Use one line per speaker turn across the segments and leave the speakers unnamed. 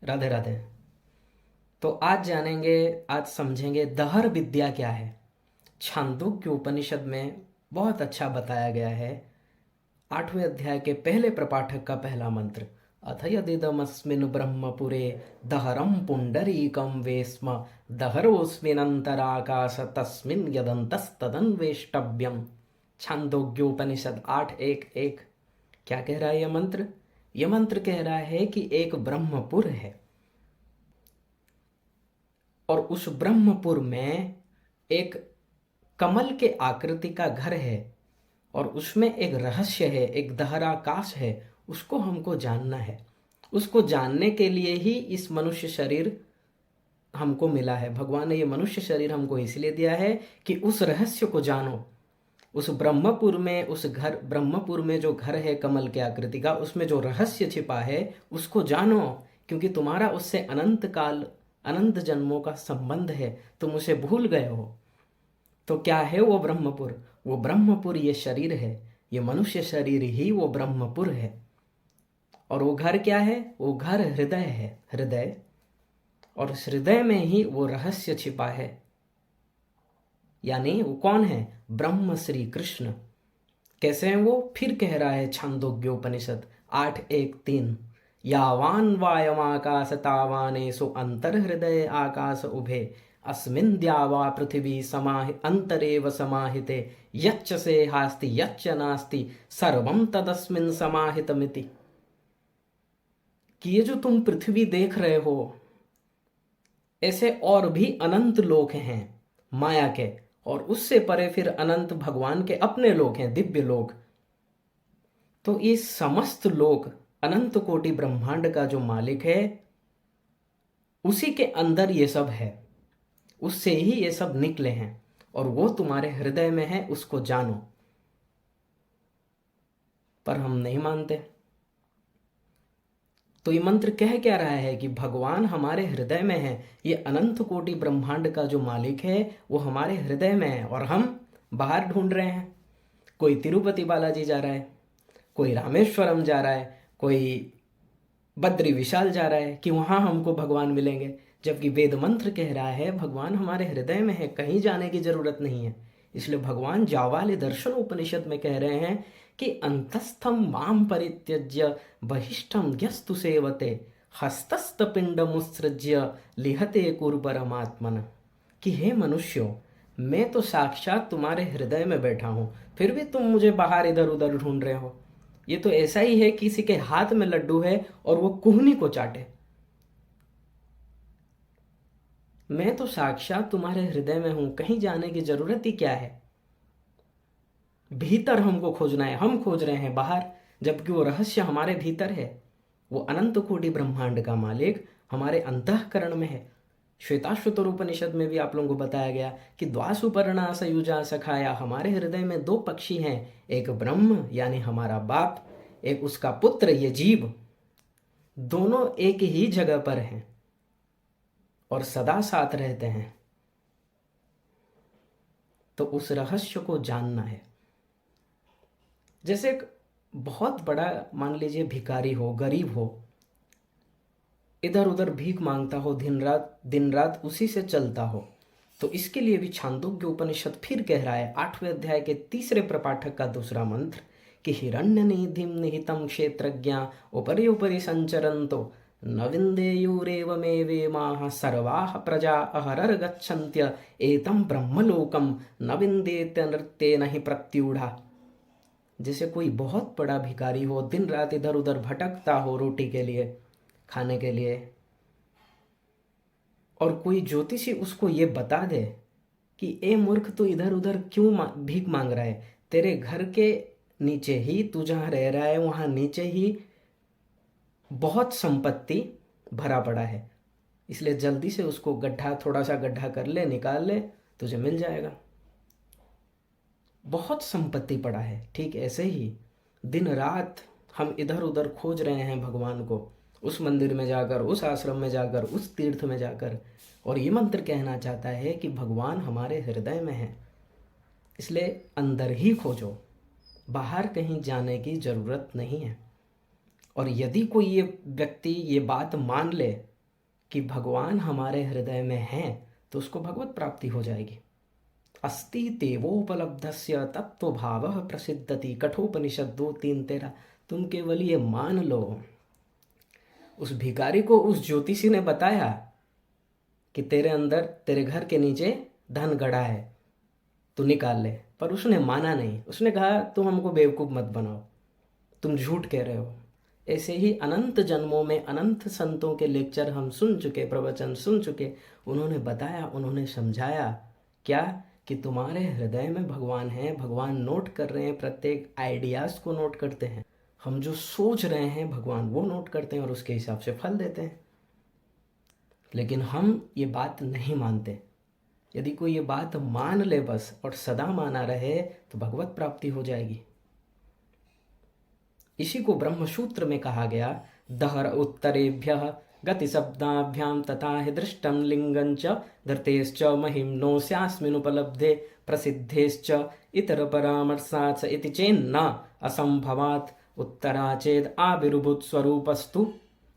राधे राधे। तो आज जानेंगे, आज समझेंगे दहर विद्या क्या है। छांदोग्य उपनिषद में बहुत अच्छा बताया गया है। 8वें अध्याय के पहले प्रपाठक का पहला मंत्र, अथ यदिदमस्मिन् ब्रह्मपुरे दहरं पुण्डरीकं वेस्म दहरोऽस्मिनन्तराकाश तस्मिन् यदन्तस्तदन्वेष्टव्यम्। छांदोग्योपनिषद 8:1-1। क्या कह रहा है यह मंत्र? यह मंत्र कह रहा है कि एक ब्रह्मपुर है और उस ब्रह्मपुर में एक कमल के आकृति का घर है और उसमें एक रहस्य है, एक दहराकाश है। उसको हमको जानना है। उसको जानने के लिए ही इस मनुष्य शरीर हमको मिला है। भगवान ने ये मनुष्य शरीर हमको इसलिए दिया है कि उस रहस्य को जानो। उस ब्रह्मपुर में, उस घर ब्रह्मपुर में जो घर है कमल के आकृति का, उसमें जो रहस्य छिपा है उसको जानो, क्योंकि तुम्हारा उससे अनंत काल, अनंत जन्मों का संबंध है। तुम उसे भूल गए हो। तो क्या है वो ब्रह्मपुर? वो ब्रह्मपुर ये शरीर है, ये मनुष्य शरीर ही वो ब्रह्मपुर है। और वो घर क्या है? वो घर हृदय है, हृदय। और उस हृदय में ही वो रहस्य छिपा है। यानी वो कौन है? ब्रह्म श्री कृष्ण। कैसे हैं वो? फिर कह रहा है छांदोग्योपनिषद 8:1-3, यावान वायमाकाश तावानेषु अंतर्हृदय आकाश उभे अस्मिन् द्यावा पृथिवी समाहि अंतरेव समाहिते यच्च से हास्ति यच्च नास्ति सर्वं तदस्मिन् समाहितमिति। कि ये जो तुम पृथ्वी देख रहे हो, ऐसे और भी अनंत लोक हैं माया के, और उससे परे फिर अनंत भगवान के अपने लोक हैं, दिव्य लोक। तो ये समस्त लोक, अनंत कोटि ब्रह्मांड का जो मालिक है, उसी के अंदर ये सब है। उससे ही ये सब निकले हैं और वो तुम्हारे हृदय में है, उसको जानो। पर हम नहीं मानते। तो ये मंत्र कह क्या रहा है कि भगवान हमारे हृदय में है। ये अनंत कोटि ब्रह्मांड का जो मालिक है वो हमारे हृदय में है और हम बाहर ढूंढ रहे हैं। कोई तिरुपति बालाजी जा रहा है, कोई रामेश्वरम जा रहा है, कोई बद्री विशाल जा रहा है कि वहाँ हमको भगवान मिलेंगे। जबकि वेद मंत्र कह रहा है भगवान हमारे हृदय में है, कहीं जाने की जरूरत नहीं है। इसलिए भगवान जावाले दर्शन उपनिषद में कह रहे हैं कि अंतस्थम माम परित्यज्य बहिष्ठम यस्तु सेवते हस्तस्थ पिंड मुत्सृज्य लिहते कुरु परमात्मन। कि हे मनुष्यों, मैं तो साक्षात तुम्हारे हृदय में बैठा हूं, फिर भी तुम मुझे बाहर इधर उधर ढूंढ रहे हो। ये तो ऐसा ही है किसी के हाथ में लड्डू है और वो कुहनी को चाटे। मैं तो साक्षात तुम्हारे हृदय में हूं, कहीं जाने की जरूरत ही क्या है? भीतर हमको खोजना है, हम खोज रहे हैं बाहर, जबकि वो रहस्य हमारे भीतर है। वो अनंत कोटि ब्रह्मांड का मालिक हमारे अंतःकरण में है। श्वेताश्वतर उपनिषद में भी आप लोगों को बताया गया कि द्वासुपर्णा सयुजा सखाया, हमारे हृदय में दो पक्षी हैं, एक ब्रह्म यानी हमारा बाप, एक उसका पुत्र ये जीव। दोनों एक ही जगह पर हैं और सदा साथ रहते हैं। तो उस रहस्य को जानना है। जैसे एक बहुत बड़ा, मान लीजिए भिखारी हो, गरीब हो, इधर उधर भीख मांगता हो, दिन रात उसी से चलता हो, तो इसके लिए भी छांदोग्य उपनिषद फिर कह रहा है 8वें अध्याय के 3रे प्रपाठक का दूसरा मंत्र कि हिरण्य निधिम निहितम क्षेत्रज्ञा उपरि उपरि संचरन्तो न विन्देयुरेवमेवेमाः सर्वाः प्रजा अहरर गच्छन्त्य एतं ब्रह्मलोकम न विन्देत नृत्येन हि प्रत्यूढ़ा। जैसे कोई बहुत बड़ा भिखारी हो, दिन रात इधर उधर भटकता हो रोटी के लिए, खाने के लिए, और कोई ज्योतिषी उसको ये बता दे कि ए मूर्ख, तू इधर उधर क्यों भीख मांग रहा है? तेरे घर के नीचे ही, तू जहाँ रह रहा है वहाँ नीचे ही बहुत संपत्ति भरा पड़ा है, इसलिए जल्दी से उसको गड्ढा, थोड़ा सा गड्ढा कर ले, निकाल ले, तुझे मिल जाएगा। बहुत संपत्ति पड़ा है। ठीक ऐसे ही दिन रात हम इधर उधर खोज रहे हैं भगवान को, उस मंदिर में जाकर, उस आश्रम में जाकर, उस तीर्थ में जाकर। और ये मंत्र कहना चाहता है कि भगवान हमारे हृदय में है, इसलिए अंदर ही खोजो, बाहर कहीं जाने की ज़रूरत नहीं है। और यदि कोई ये व्यक्ति ये बात मान ले कि भगवान हमारे हृदय में हैं, तो उसको भगवत प्राप्ति हो जाएगी। अस्ति तेवोपलब्धस्य तत्वभावः प्रसिद्धति, कठोपनिषद 2:3-13। तुम केवल ये मान लो। उस भिखारी को उस ज्योतिषी ने बताया कि तेरे अंदर, तेरे घर के नीचे धन गड़ा है, तू निकाल ले, पर उसने माना नहीं। उसने कहा तुम हमको बेवकूफ़ मत बनाओ, तुम झूठ कह रहे हो। ऐसे ही अनंत जन्मों में अनंत संतों के लेक्चर हम सुन चुके, प्रवचन सुन चुके। उन्होंने बताया, उन्होंने समझाया क्या, कि तुम्हारे हृदय में भगवान है, भगवान नोट कर रहे हैं, प्रत्येक आइडियाज़ को नोट करते हैं। हम जो सोच रहे हैं भगवान वो नोट करते हैं और उसके हिसाब से फल देते हैं। लेकिन हम ये बात नहीं मानते। यदि कोई ये बात मान ले बस और सदा माना रहे, तो भगवत प्राप्ति हो जाएगी। इसी को ब्रह्मसूत्र में कहा गया, दहर उत्तरेभ्यः गति शब्दाभ्याम तथा हि दृष्टम लिंगंच धृतेश्च महिम्नो स्यास्मिनुपलब्धे प्रसिद्धेश्च इतर परामर्शात् इति चेन्न असंभवात् उत्तरा चेद आविर्भूत स्वरूपस्तु।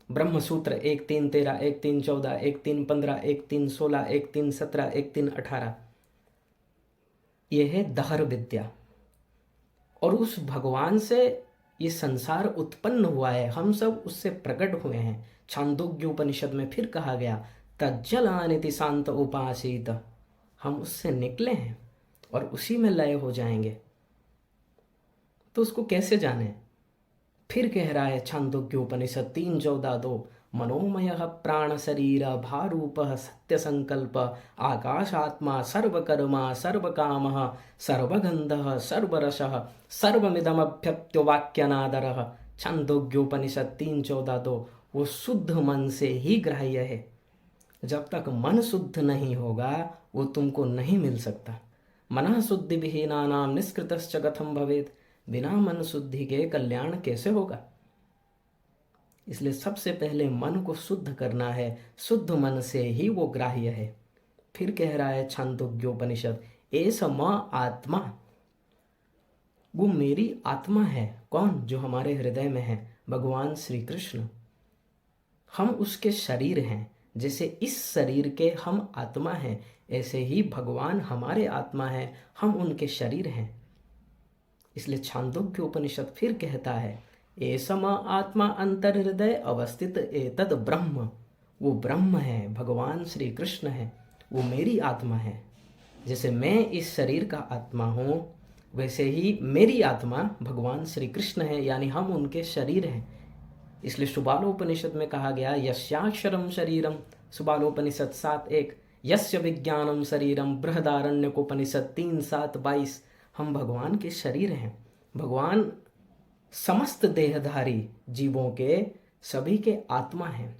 ब्रह्मसूत्र 1:3-13, 1:3-14, 1:3-15, 1:3-16, 1:3-17, 1:3-18। यह है दहर विद्या। और उस भगवान से ये संसार उत्पन्न हुआ है, हम सब उससे प्रकट हुए हैं। छांदोग्य उपनिषद में फिर कहा गया, तज्जलानिति शांत उपासीत। हम उससे निकले हैं और उसी में लय हो जाएंगे। तो उसको कैसे जाने? फिर कह रहा है छांदोग्य उपनिषद 3:14-2, मनोमयः प्राण शरीर भारूपः सत्य संकल्प आकाशात्मा सर्वकर्मा सर्वकामः सर्वगंधः सर्वरसः सर्वमिदमभ्यप्यो वाक्यनादरः। छांदोग्योपनिषद 3:14-2। वो शुद्ध मन से ही ग्राह्य है। जब तक मन शुद्ध नहीं होगा वो तुमको नहीं मिल सकता। मनः शुद्धि विहीनानाम निष्कृतश्च कथम भवेत्। बिना मन शुद्धि के कल्याण कैसे होगा? इसलिए सबसे पहले मन को शुद्ध करना है, शुद्ध मन से ही वो ग्राह्य है। फिर कह रहा है छांदोग्योपनिषद, एष म आत्मा। वो मेरी आत्मा है। कौन? जो हमारे हृदय में है, भगवान श्री कृष्ण। हम उसके शरीर हैं। जैसे इस शरीर के हम आत्मा हैं, ऐसे ही भगवान हमारे आत्मा है, हम उनके शरीर हैं। इसलिए छांदोग्य उपनिषद फिर कहता है, एषम आत्मा अंतर्हृदय अवस्थित एतद ब्रह्म। वो ब्रह्म है, भगवान श्री कृष्ण है, वो मेरी आत्मा है। जैसे मैं इस शरीर का आत्मा हूँ, वैसे ही मेरी आत्मा भगवान श्री कृष्ण है, यानी हम उनके शरीर हैं। इसलिए सुबालोपनिषद में कहा गया, यस्याक्षरम शरीरम, सुबालोपनिषद 7:1, यस्य विज्ञानम शरीरम, बृहदारण्यकोपनिषद 3:7-22। हम भगवान के शरीर हैं। भगवान समस्त देहधारी जीवों के, सभी के आत्मा हैं।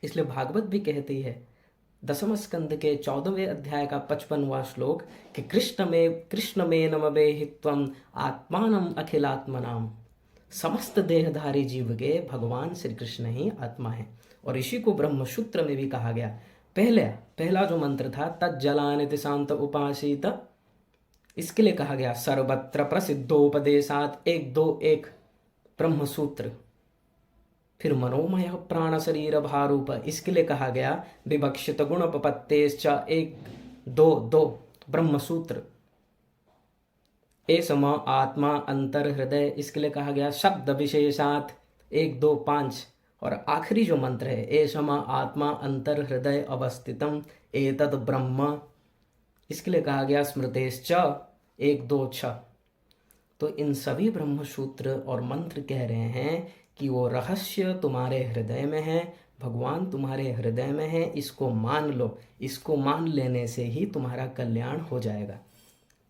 इसलिए भागवत भी कहती है 10वें स्कंद के 14वें अध्याय का 55वां श्लोक कि कृष्ण में नमवे हित्वम आत्मानम अखिलात्मनाम। समस्त देहधारी जीव के भगवान श्री कृष्ण ही आत्मा है। और इसी को ब्रह्मसूत्र में भी कहा गया। पहला जो मंत्र था, तज्जलानिति शांत उपासीत, इसके लिए कहा गया सर्वत्र प्रसिद्धोपदेशात 1:2:1 ब्रह्मसूत्र। फिर मनोमय प्राण शरीर भारूप, इसके लिए कहा गया विवक्षित गुणपत्तेश्च 1:2:2 ब्रह्मसूत्र। एषम आत्मा अंतर हृदय, इसके लिए कहा गया शब्द विशेषात 1:2:5। और आखिरी जो मंत्र है, एषम आत्मा अंतर हृदय अवस्थितम एतद ब्रह्म, इसके लिए कहा गया स्मृतेश्च 1:2:6। तो इन सभी ब्रह्मसूत्र और मंत्र कह रहे हैं कि वो रहस्य तुम्हारे हृदय में है, भगवान तुम्हारे हृदय में है। इसको मान लो। इसको मान लेने से ही तुम्हारा कल्याण हो जाएगा।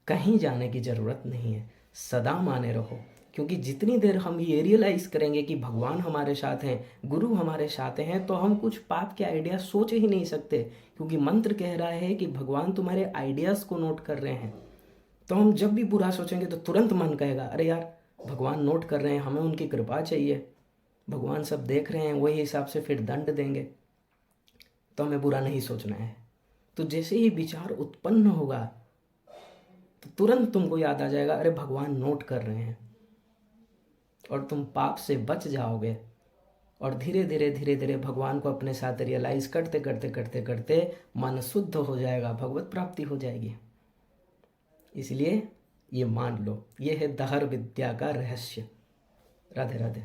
कहीं जाने की जरूरत नहीं है, सदा माने रहो। क्योंकि जितनी देर हम ये रियलाइज करेंगे कि भगवान हमारे साथ हैं, गुरु हमारे साथ हैं, तो हम कुछ पाप के आइडिया सोच ही नहीं सकते। क्योंकि मंत्र कह रहा है कि भगवान तुम्हारे आइडियाज को नोट कर रहे हैं। तो हम जब भी बुरा सोचेंगे तो तुरंत मन कहेगा, अरे यार भगवान नोट कर रहे हैं, हमें उनकी कृपा चाहिए, भगवान सब देख रहे हैं, वही हिसाब से फिर दंड देंगे, तो हमें बुरा नहीं सोचना है। तो जैसे ही विचार उत्पन्न होगा तो तुरंत तुमको याद आ जाएगा, अरे भगवान नोट कर रहे हैं, और तुम पाप से बच जाओगे। और धीरे धीरे धीरे धीरे भगवान को अपने साथ रियलाइज करते करते करते करते मन शुद्ध हो जाएगा, भगवत प्राप्ति हो जाएगी। इसलिए ये मान लो, ये है दहर विद्या का रहस्य। राधे राधे।